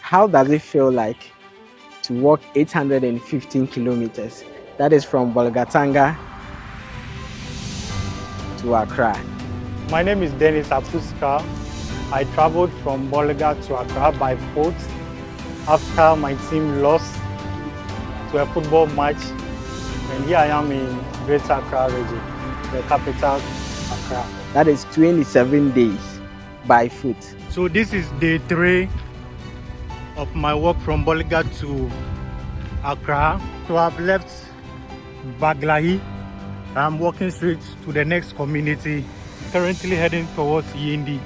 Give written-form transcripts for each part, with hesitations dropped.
how does it feel like to walk 815 kilometers? That is from Bolgatanga to Accra. My name is Dennis Apusika. I traveled from Bolga to Accra by boat after my team lost to a football match. And here I am in Greater Accra region, the capital, Accra. That is 27 days by foot. So this is day 3 of my walk from Bolga to Accra. So I've left Baglahi. I'm walking straight to the next community, currently heading towards Yindi.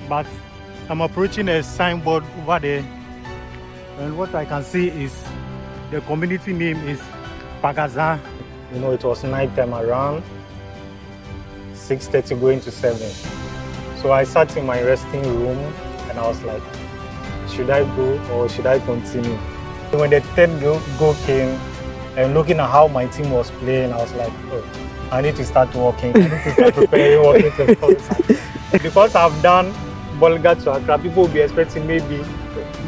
But I'm approaching a signboard over there, and what I can see is the community name is Pagazan. You know, it was night time around 6:30 going to 7. So I sat in my resting room and I was like, should I go or should I continue? When the third goal came, and looking at how my team was playing, I was like, oh, I need to start walking. I need to start preparing walking to the concert. Because I've done Bolga to Accra, people will be expecting maybe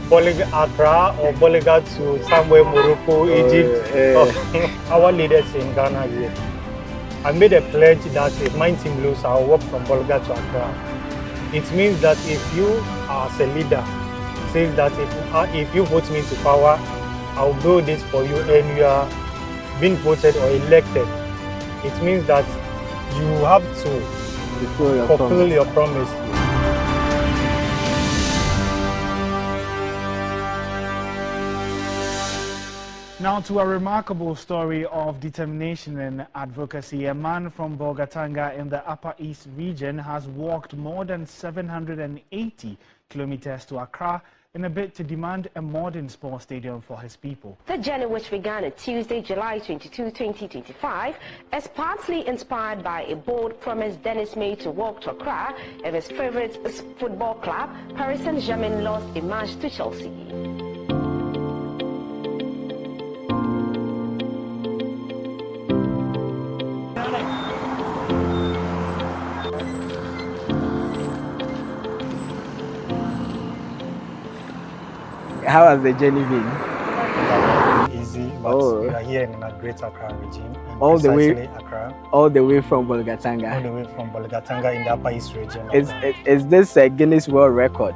Bolga Accra or Bolga to somewhere Morocco, Egypt. Our leaders in Ghana here. I made a pledge that if my team loses, I'll walk from Bolga to Accra. It means that if you are a leader, says that if you vote me into power, I'll do this for you, and you are being voted or elected. It means that you have to fulfill your promise. Now to a remarkable story of determination and advocacy. A man from Bolgatanga in the Upper East region has walked more than 780 kilometers to Accra in a bid to demand a modern sports stadium for his people. The journey, which began on Tuesday, July 22, 2025, is partly inspired by a bold promise Dennis made to walk to Accra if his favorite football club, Paris Saint-Germain, lost a match to Chelsea. How has the journey been? Easy, but we are here in a Greater Accra region. All the way, Accra. All the way from Bolgatanga. All the way from Bolgatanga in the Upper East region. Is this a Guinness World Record?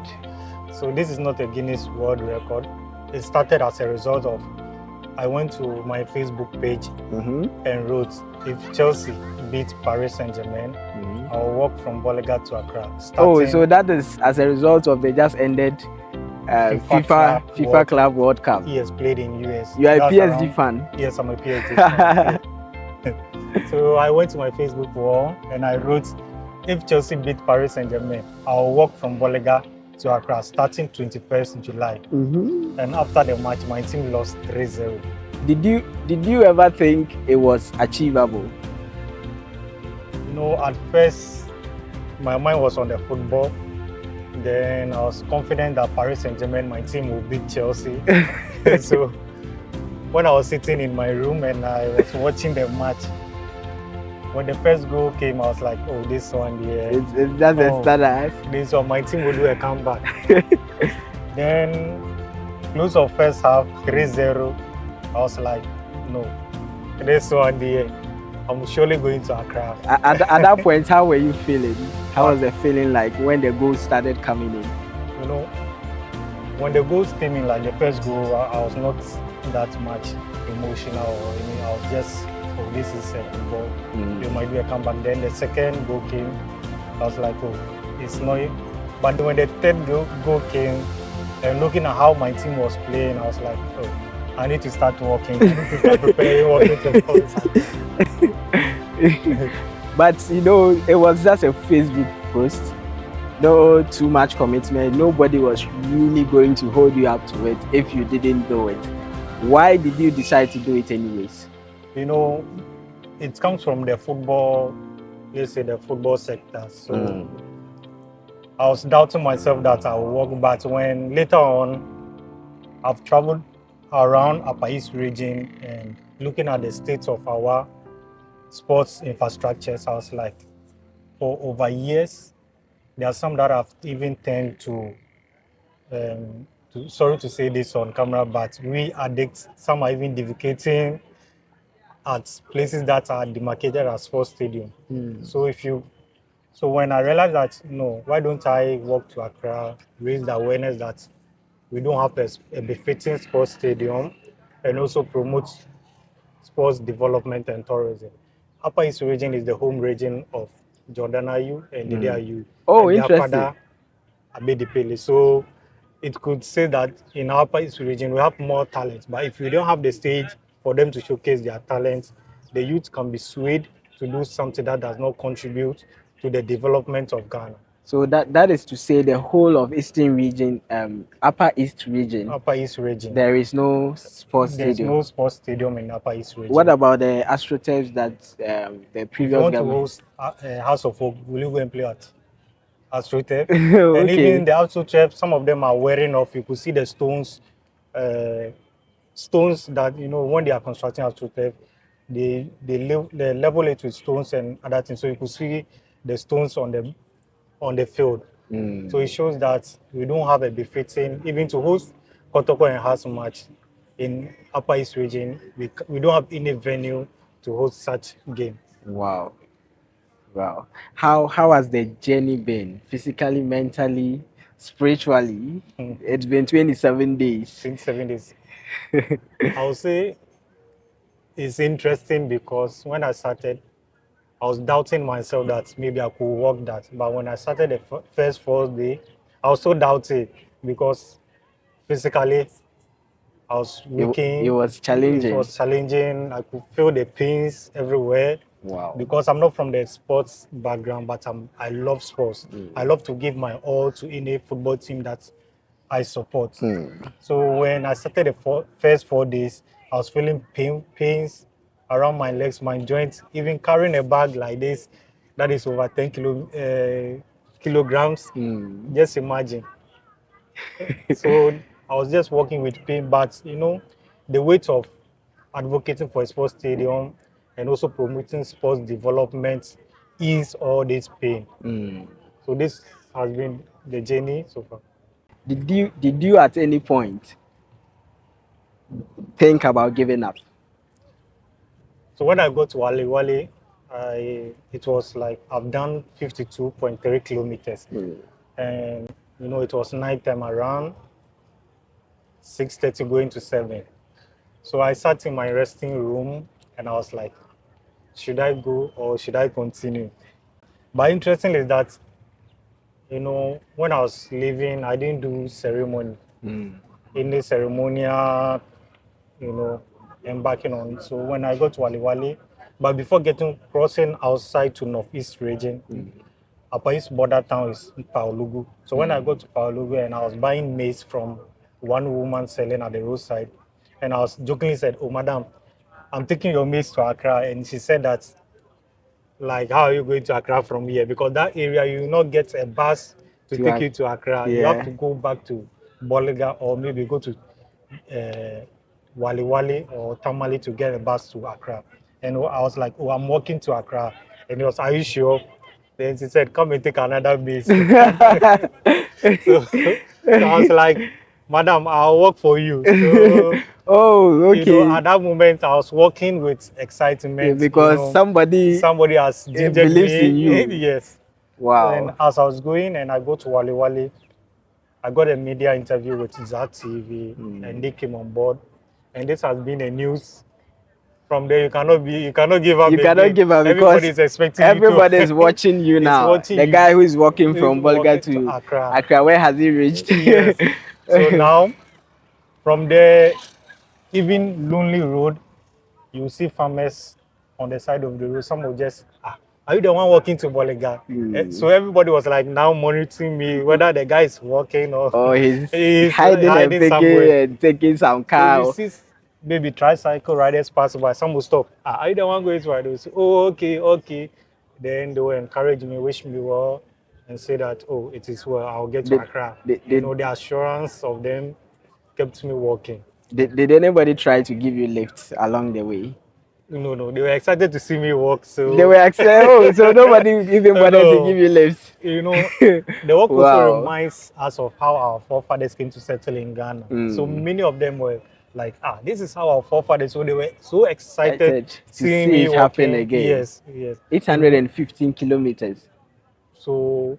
So this is not a Guinness World Record. It started as a result of I went to my Facebook page and wrote, if Chelsea beat Paris Saint-Germain, I'll walk from Bolga to Accra. So that is as a result of the just ended FIFA Club World Cup. He has played in US. You are a PSG fan? Yes, I'm a PSG fan. So I went to my Facebook wall and I wrote, if Chelsea beat Paris Saint-Germain, I'll walk from Bolga to Accra starting 21st July. And after the match, my team lost 3-0. Did you ever think it was achievable? You know, at first, my mind was on the football. Then I was confident that Paris Saint-Germain, my team, will beat Chelsea. So when I was sitting in my room and I was watching the match, when the first goal came, I was like, oh, this one, yeah. It's just a starter. This one, my team will do a comeback. Then, close of first half, 3-0. I was like, no, this one, yeah. I'm surely going to Accra. At that point, how were you feeling? How was the feeling like when the goals started coming in? You know, when the goals came in, like the first goal, I was not that much emotional or anything. I was just, oh, this is a football. You might be a comeback. Then the second goal came, I was like, oh, it's not. But when the third goal came, and looking at how my team was playing, I was like, oh, I need to start walking. I need to start preparing walking to the concert. But you know, it was just a Facebook post, no too much commitment. Nobody was really going to hold you up to it if you didn't do it. Why did you decide to do it anyways? You know, it comes from the football, let's say the football sector. So I was doubting myself that I would walk, but when later on I've traveled around Upper East region and looking at the state of our sports infrastructures, I was like, for over years, there are some that have even turned to sorry to say this on camera, but we addicts, some are even defecating at places that are demarcated as sports stadium. So when I realized that, no, why don't I walk to Accra, raise the awareness that we don't have a befitting sports stadium, and also promote sports development and tourism. Upper East region is the home region of Jordan Ayu and Dede Ayu, Oh, and their interesting. father Abedi. So it could say that in our Upper East region we have more talent, but if we don't have the stage for them to showcase their talents, the youth can be swayed to do something that does not contribute to the development of Ghana. So that is to say the whole of Eastern region, Upper East region, Upper East region, there is no sports there's stadium. no sports stadium in Upper East region. What about the AstroTurfs that the If previous you want government? to host House of Hope, will you go and play at AstroTurf? Okay. And even the AstroTurf, some of them are wearing off. You could see the stones, stones that, you know, when they are constructing AstroTurf, they level it with stones and other things. So you could see the stones on the field. So it shows that we don't have a befitting, even to host Kotoko and House match in Upper East region. We don't have any venue to host such game. Wow. How has the journey been? Physically, mentally, spiritually? It's been 27 days. Since 7 days. I would say it's interesting because when I started, I was doubting myself that maybe I could walk that. But when I started the first 4 day, I was so doubted because physically I was working. It was challenging. It was challenging. I could feel the pains everywhere. Wow. Because I'm not from the sports background, but I love sports. I love to give my all to any football team that I support. So when I started the first 4 days, I was feeling pains around my legs, my joints, even carrying a bag like this, that is over 10 kilograms. Just imagine. So I was just walking with pain, but you know, the weight of advocating for a sports stadium and also promoting sports development ease all this pain. So this has been the journey so far. Did you at any point think about giving up? So when I got to Wale, it was like I've done 52.3 kilometers. And you know, it was night time around 6:30 going to 7. So I sat in my resting room and I was like, should I go or should I continue? But interesting is that, you know, when I was leaving, I didn't do ceremony. In the ceremonial, you know, embarking on. So when I got to Wale, but before crossing outside to Northeast region, Upper East border town is Paolugu. So when I got to Paolugu and I was buying maize from one woman selling at the roadside, and I was jokingly said, "Oh, madam, I'm taking your maize to Accra," and she said that, like, how are you going to Accra from here? Because that area you will not get a bus to take you to Accra. You have to go back to Bolga or maybe go to Wale or Tamale to get a bus to Accra. And I was like, oh, I'm walking to Accra. And he was, are you sure? Then she said, come and take another bus. So I was like, madam, I'll work for you. So, oh, okay. You know, at that moment, I was working with excitement. Yeah, because you know, somebody has believes in you. Yes. Wow. And as I was going and I go to Wale, I got a media interview with Zat TV and they came on board. And this has been a news. From there, you cannot give up. You cannot give up because everybody's expecting everybody is watching you now. The guy who is walking from Bolga to Accra, where has he reached? Yes. So now, from there, even lonely road, you see farmers on the side of the road. Some will just, are you the one walking to Bolga? So everybody was like now monitoring me, whether the guy is walking or he's hiding somewhere and taking some car. So you see maybe tricycle riders pass by, some will stop. Are you the one going to ride? They will say, oh, okay. Then they will encourage me, wish me well, and say that, oh, it is well, I'll get to Accra. You know, the assurance of them kept me walking. Did anybody try to give you lifts along the way? No, they were excited to see me walk. So They were excited. Oh, so nobody even bothered to no, give you lifts. the walk also Wow. reminds us of how our forefathers came to settle in Ghana. So many of them were like, this is how our forefathers. So they were so excited Excited to seeing see me it happen walking. again. Yes. 815 kilometers. So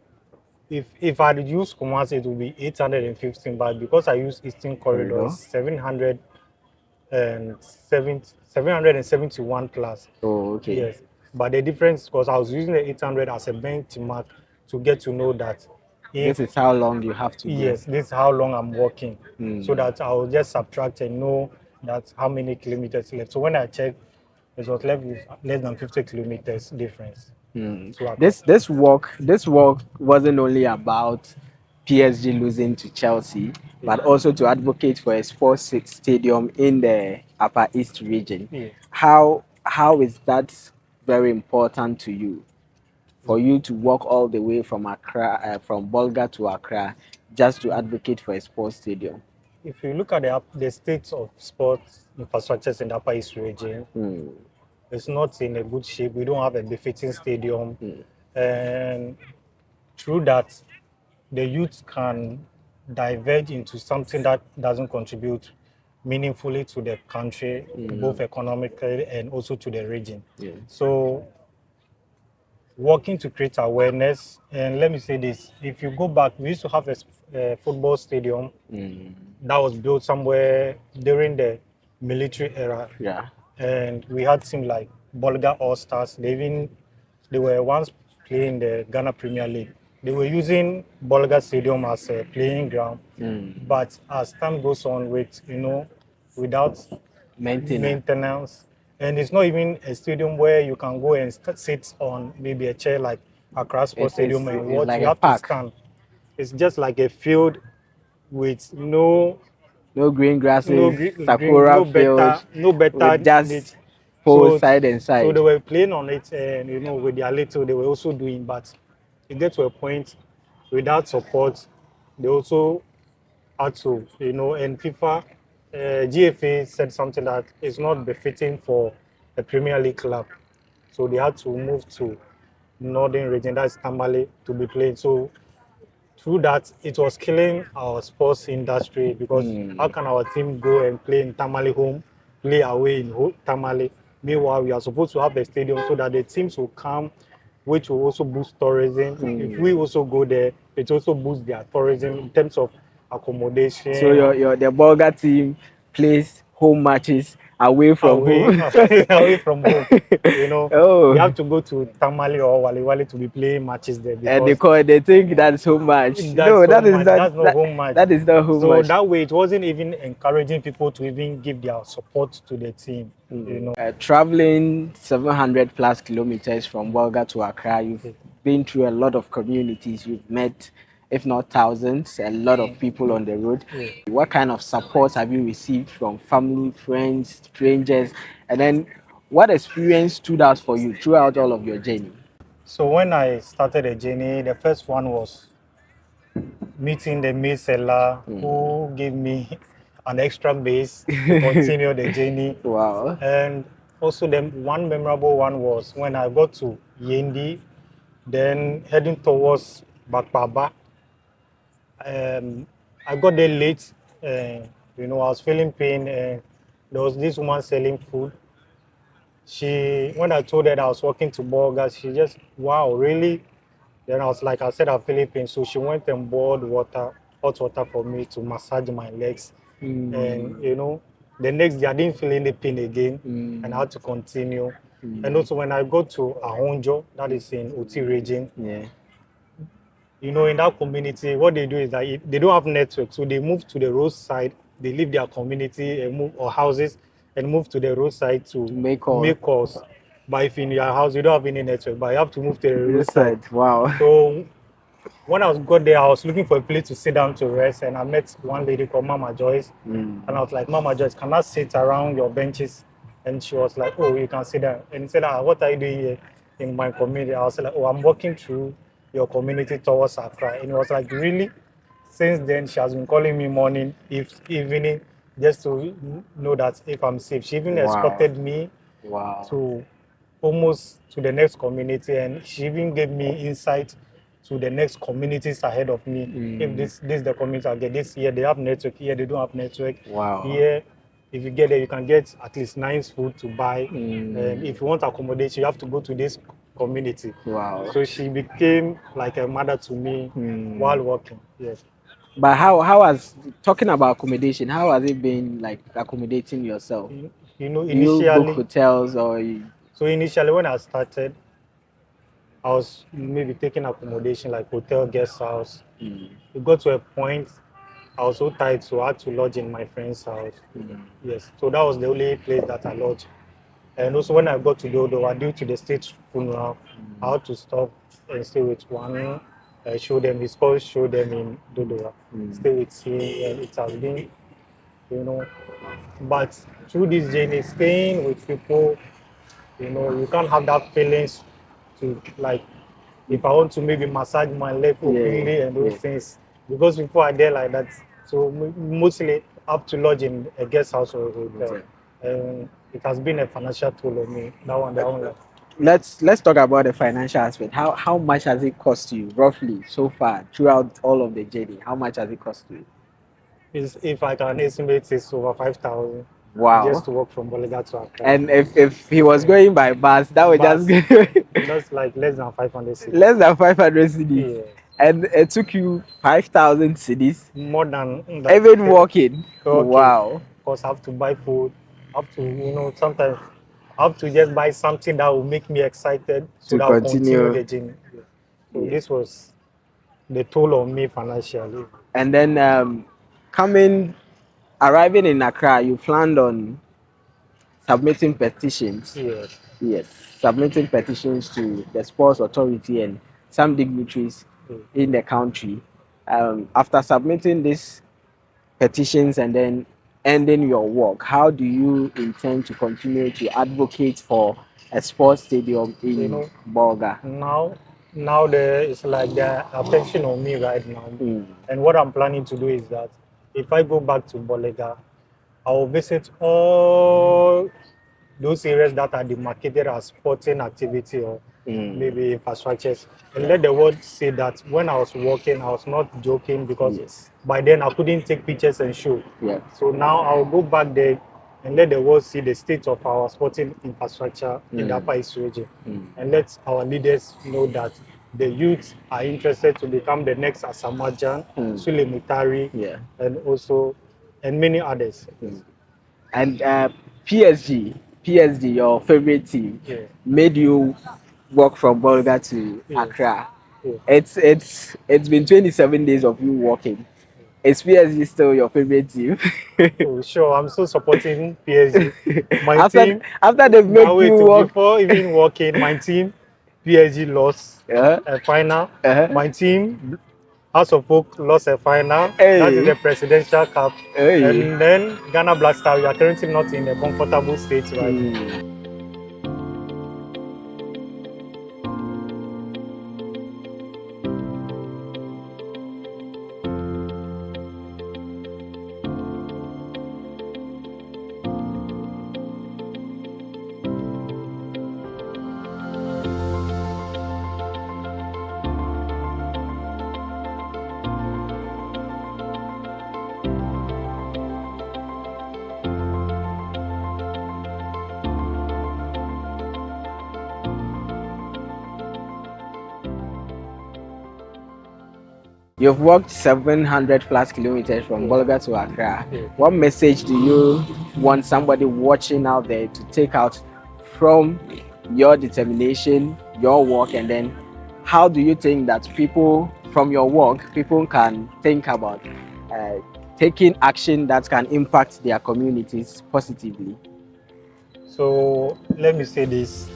if I use Kumasi, it would be 815. But because I use Eastern Corridor, Corridor. it's 771 plus. Oh, okay. Yes, but the difference because I was using the 800 as a benchmark to get to know that This if is how long you have to go. yes, this is how long I'm walking, so that I'll just subtract and know that how many kilometers left. So when I checked, it was left with less than 50 kilometers difference. So This walk wasn't only about PSG losing to Chelsea, but also to advocate for a sports stadium in the Upper East region. Yeah. How is that very important to you? For you to walk all the way from Accra, from Bolga to Accra, just to advocate for a sports stadium. If you look at the state of sports infrastructures in the Upper East region, it's not in a good shape. We don't have a befitting stadium, and through that, the youth can diverge into something that doesn't contribute meaningfully to the country, both economically and also to the region. Yeah. So, working to create awareness, and let me say this: if you go back, we used to have a football stadium that was built somewhere during the military era. Yeah. And we had teams like Bolga All Stars. They were once playing the Ghana Premier League. They were using Bolga Stadium as a playing ground. But as time goes on, without maintenance, and it's not even a stadium where you can go and sit on maybe a chair like Accra Sports Stadium and watch. Like you a have park. to stand. It's just like a field with no green grasses, no field, better with just poles side and side. So they were playing on it, and with their little, they were also doing. But it gets to a point without support, they also had to, and FIFA, GFA said something that is not befitting for a Premier League club, so they had to move to Northern region, that's Tamale, to be played. So through that, it was killing our sports industry because how can our team go and play in Tamale home, play away in Tamale? Meanwhile, we are supposed to have a stadium so that the teams will come, which will also boost tourism. If we also go there, it also boosts their tourism in terms of accommodation. So the Bolga team plays home matches away from home. away from home. Oh. You have to go to Tamale or Wale to be playing matches there. And they think that's home match. No, that's not home match. That is not home match. So that way, it wasn't even encouraging people to even give their support to the team. Traveling 700 plus kilometers from Bolga to Accra, you've been through a lot of communities. You've met, if not thousands, a lot of people on the road. What kind of support have you received from family, friends, strangers? And then what experience stood out for you throughout all of your journey? So when I started the journey, the first one was meeting the maize seller who gave me an extra maize to continue the journey. Wow. And also one memorable one was when I got to Yendi, then heading towards Bakbaba. I got there late, I was feeling pain, and there was this woman selling food. When I told her that I was walking to Bolga, she just, wow, really? Then I said, I'm feeling pain. So she went and boiled hot water for me to massage my legs. And, the next day I didn't feel any pain again, and I had to continue. And also when I go to Ahonjo, that is in Oti region, in that community, what they do is that they don't have network. So they move to the roadside, they leave their community and or houses and move to the roadside to make calls. But if in your house, you don't have any network, but you have to move to the roadside. Wow. So when I got there, I was looking for a place to sit down to rest, and I met one lady called Mama Joyce. And I was like, Mama Joyce, can I sit around your benches? And she was like, oh, you can sit down. And he said, what are you doing here in my community? I was like, oh, I'm walking through your community towards Accra. And he was like, really? Since then, she has been calling me morning, evening, just to know that if I'm safe. She even escorted me Wow. to almost to the next community, and she even gave me insight to the next communities ahead of me. If this is the community I get this year, they have network, here they don't have network. Wow. Here, if you get there, you can get at least nice food to buy. And if you want accommodation, you have to go to this community. Wow. So she became like a mother to me while working. Yes. But how has, talking about accommodation, how has it been like accommodating yourself? You know, Do you book initially, hotels or so initially when I started, I was maybe taking accommodation like hotel, guest house. It got to a point I was so tired, so I had to lodge in my friend's house. Yes, so that was the only place that I lodged. And also when I got to Dodo, due to the state funeral, I had to stop and stay with one. Show them his called show them in Dodo. Stay with him, and it has been, you know. But through this journey, staying with people, you know, you can't have that feelings to like if I want to maybe massage my leg openly and those things, because people are there like that. So mostly up to lodge in a guest house or a hotel. And it has been a financial toll on me. That one. Let's talk about the financial aspect. How much has it cost you roughly so far throughout all of the journey? How much has it cost you? If I can estimate, it's over 5,000. Wow. Just to walk from Bolga to Accra. And if he was going by bus, that would just that's like less than 500 cedis. Less than 500 cedis. Yeah. And it took you 5,000 cedis. More than that. Even walking. Okay. Wow. Because I have to buy food. I have to, you know, sometimes I have to just buy something that will make me excited so that I'll continue the journey. So this was the toll on me financially. And then arriving in Accra, you planned on submitting petitions. Yes, submitting petitions to the sports authority and some dignitaries in the country. After submitting these petitions and then ending your work, how do you intend to continue to advocate for a sports stadium in Bolga? Now there is like the attention on me right now. And what I'm planning to do is that if I go back to Bolga, I will visit all those areas that are demarcated as sporting activity or maybe infrastructures, and let the world see that when I was working, I was not joking, because by then I couldn't take pictures and show. So now I'll go back there and let the world see the state of our sporting infrastructure in the Upper East region, and let our leaders know that the youth are interested to become the next Asamajan, Sule Mutari, and many others. And PSG, your favorite team, made you walk from Bolga to Accra. It's been 27 days of you walking. Is PSG still your favorite team? Oh, sure, I'm still supporting PSG. My team, after they've made you walk, before even walking, my team, PSG lost a final. My team, House of Folk, lost a final. That is the Presidential Cup. And then Ghana Black Star, we are currently not in a comfortable state right now. You've walked 700 plus kilometers from Bolga to Accra. What message do you want somebody watching out there to take out from your determination, your work, and then how do you think that people from your work, people can think about taking action that can impact their communities positively? So let me say this.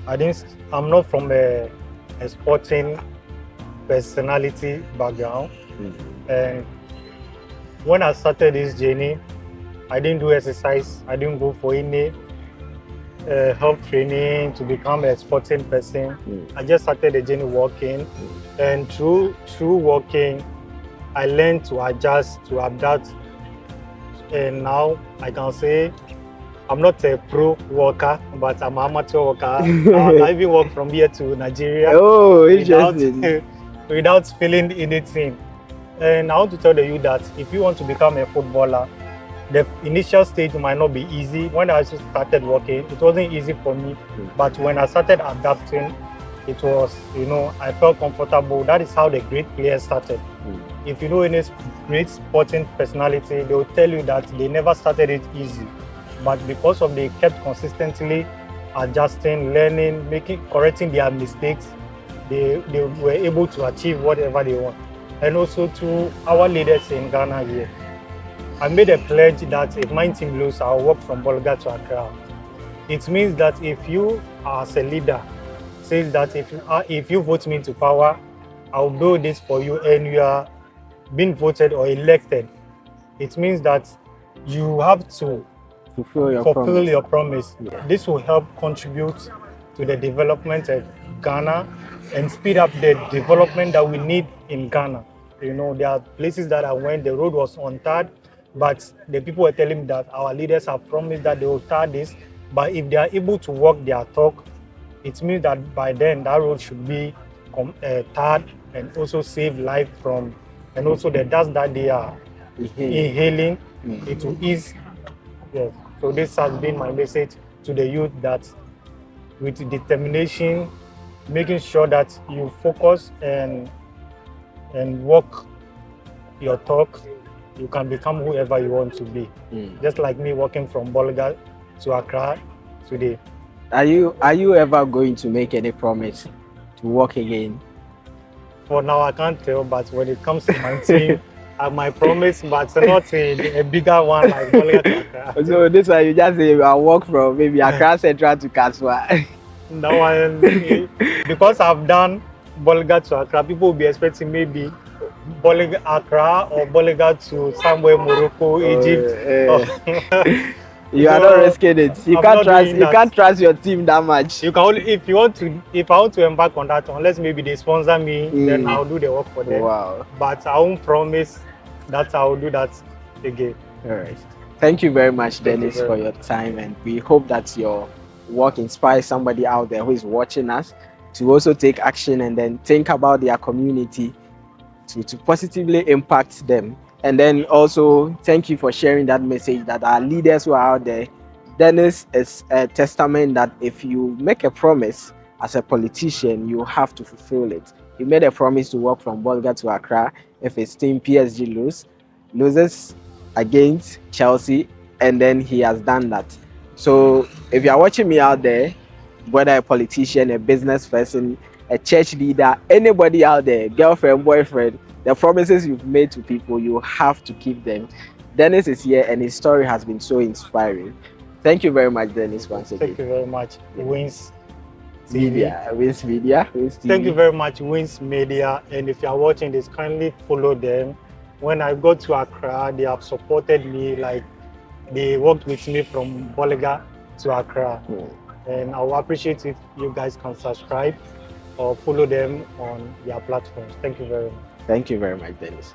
I'm not from a sporting personality background, and when I started this journey, I didn't do exercise. I didn't go for any health training to become a sporting person. I just started the journey walking, and through walking, I learned to adjust, to adapt, and now I can say I'm not a pro worker, but I'm an amateur worker. I even work from here to Nigeria Oh, without, interesting. without feeling anything. And I want to tell you that if you want to become a footballer, the initial stage might not be easy. When I started working, it wasn't easy for me. But when I started adapting, it was, I felt comfortable. That is how the great players started. If you know any great sporting personality, they will tell you that they never started it easy. But because of they kept consistently adjusting, learning, correcting their mistakes, they were able to achieve whatever they want. And also to our leaders in Ghana here, I made a pledge that if my team loses, I'll walk from Bolga to Accra. It means that if you, as a leader, says that if you vote me into power, I'll do this for you, and you are being voted or elected, it means that you have to fulfill your promise. Yeah. This will help contribute to the development of Ghana and speed up the development that we need in Ghana. There are places that I went, the road was untarred, but the people were telling me that our leaders have promised that they will tar this, but if they are able to walk their talk, it means that by then that road should be tarred and also save life from, and also the dust that they are inhaling, it will ease. Yes. So this has been my message to the youth, that with determination, making sure that you focus and walk your talk, you can become whoever you want to be. Just like me walking from Bolga to Accra today. Are you ever going to make any promise to walk again? For now, I can't tell, but when it comes to my team, I might promise, but not a bigger one like Bolga to Accra. So this one, you just say I'll walk from maybe Accra Central to Kaswa. That one, because I've done Bolga to Accra, people will be expecting maybe Bolga Accra or Bolga to somewhere Morocco, Egypt. You are not risking it. You can't trust your team that much. You can only, if I want to embark on that, unless maybe they sponsor me, then I'll do the work for them. Wow. But I won't promise that I'll do that again. All right. Thank you very much, Dennis, for your time, and we hope that your work inspires somebody out there who is watching us to also take action and then think about their community to positively impact them. And then also thank you for sharing that message that our leaders who are out there. Dennis is a testament that if you make a promise as a politician, you have to fulfill it. He made a promise to walk from Bolga to Accra if his team PSG loses against Chelsea, and then he has done that. So if you are watching me out there, whether a politician, a business person, a church leader, anybody out there, girlfriend, boyfriend, the promises you've made to people, you have to keep them. Dennis is here and his story has been so inspiring. Thank you very much, Dennis, once again. Thank you very much, Wins Media. Wins Media. Wins TV. Thank you very much, Wins Media. And if you are watching this, kindly follow them. When I got to Accra, they have supported me, like they worked with me from Bolga to Accra. And I will appreciate if you guys can subscribe or follow them on their platforms. Thank you very much. Thank you very much, Dennis.